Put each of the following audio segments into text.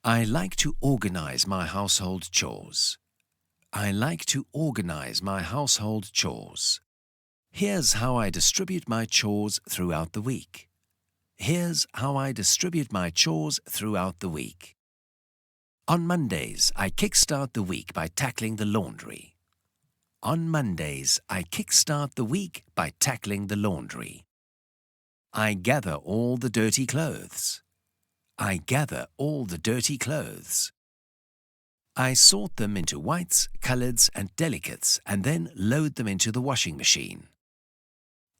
I like to organize my household chores. I like to organize my household chores. Here's how I distribute my chores throughout the week. Here's how I distribute my chores throughout the week. On Mondays, I kickstart the week by tackling the laundry. On Mondays, I kickstart the week by tackling the laundry. I gather all the dirty clothes. I gather all the dirty clothes. I sort them into whites, colours and delicates and then load them into the washing machine.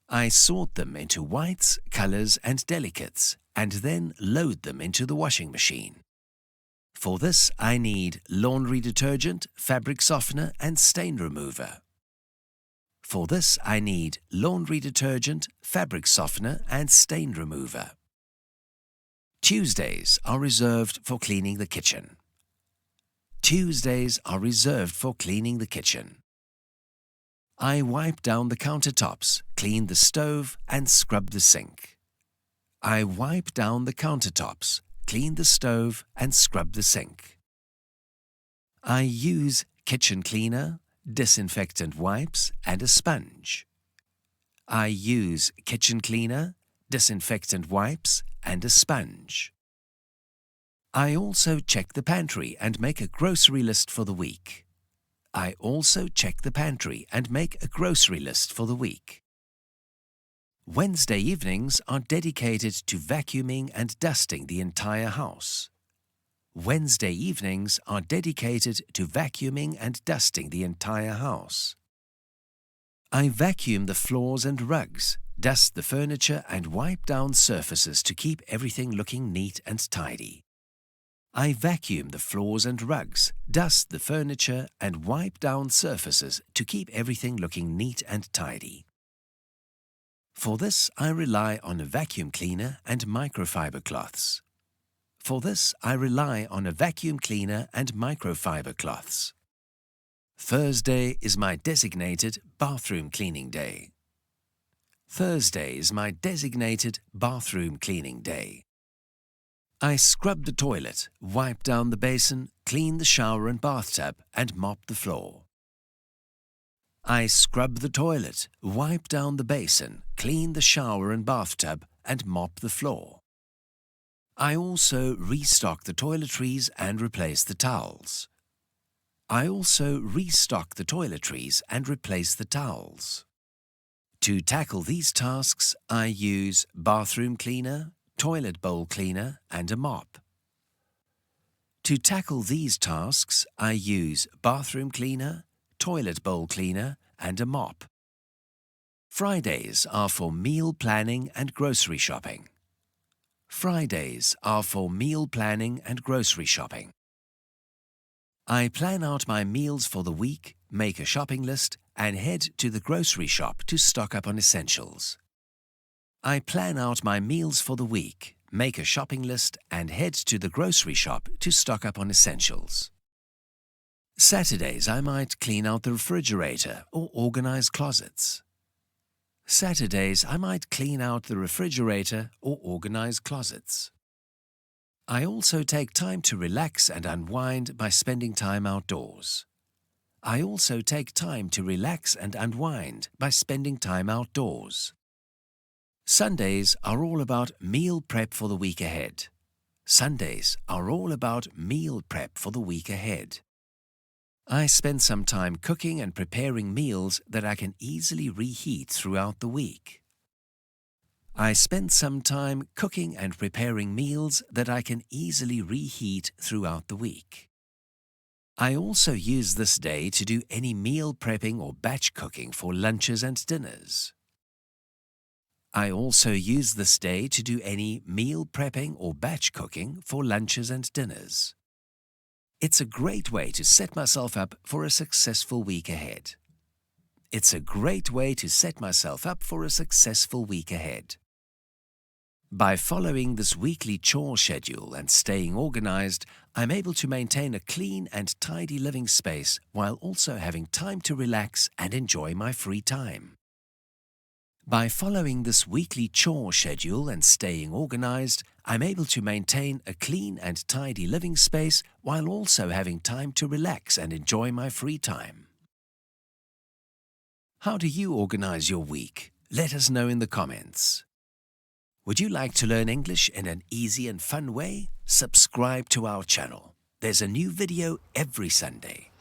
I sort them into whites, colours and delicates and then load them into the washing machine. For this, I need laundry detergent, fabric softener and stain remover. For this, I need laundry detergent, fabric softener and stain remover. Tuesdays are reserved for cleaning the kitchen. Tuesdays are reserved for cleaning the kitchen. I wipe down the countertops, clean the stove and scrub the sink. I wipe down the countertops, clean the stove and scrub the sink. I use kitchen cleaner, disinfectant wipes and a sponge. I use kitchen cleaner, disinfectant wipes and a sponge. I also check the pantry and make a grocery list for the week. I also check the pantry and make a grocery list for the week. Wednesday evenings are dedicated to vacuuming and dusting the entire house. Wednesday evenings are dedicated to vacuuming and dusting the entire house. I vacuum the floors and rugs, dust the furniture and wipe down surfaces to keep everything looking neat and tidy. I vacuum the floors and rugs, dust the furniture and wipe down surfaces to keep everything looking neat and tidy. For this, I rely on a vacuum cleaner and microfiber cloths. For this, I rely on a vacuum cleaner and microfiber cloths. Thursday is my designated bathroom cleaning day. Thursday is my designated bathroom cleaning day. I scrub the toilet, wipe down the basin, clean the shower and bathtub, and mop the floor. I scrub the toilet, wipe down the basin, clean the shower and bathtub, and mop the floor. I also restock the toiletries and replace the towels. I also restock the toiletries and replace the towels. To tackle these tasks, I use bathroom cleaner, toilet bowl cleaner and a mop. To tackle these tasks, I use bathroom cleaner, toilet bowl cleaner and a mop. Fridays are for meal planning and grocery shopping. Fridays are for meal planning and grocery shopping. I plan out my meals for the week, make a shopping list and head to the grocery shop to stock up on essentials. I plan out my meals for the week, make a shopping list and head to the grocery shop to stock up on essentials. Saturdays I might clean out the refrigerator or organize closets. Saturdays I might clean out the refrigerator or organize closets. I also take time to relax and unwind by spending time outdoors. I also take time to relax and unwind by spending time outdoors. Sundays are all about meal prep for the week ahead. Sundays are all about meal prep for the week ahead. I spend some time cooking and preparing meals that I can easily reheat throughout the week. I spend some time cooking and preparing meals that I can easily reheat throughout the week. I also use this day to do any meal prepping or batch cooking for lunches and dinners. I also use this day to do any meal prepping or batch cooking for lunches and dinners. It's a great way to set myself up for a successful week ahead. It's a great way to set myself up for a successful week ahead. By following this weekly chore schedule and staying organized, I'm able to maintain a clean and tidy living space while also having time to relax and enjoy my free time. By following this weekly chore schedule and staying organized, I'm able to maintain a clean and tidy living space while also having time to relax and enjoy my free time. How do you organize your week? Let us know in the comments. Would you like to learn English in an easy and fun way? Subscribe to our channel. There's a new video every Sunday.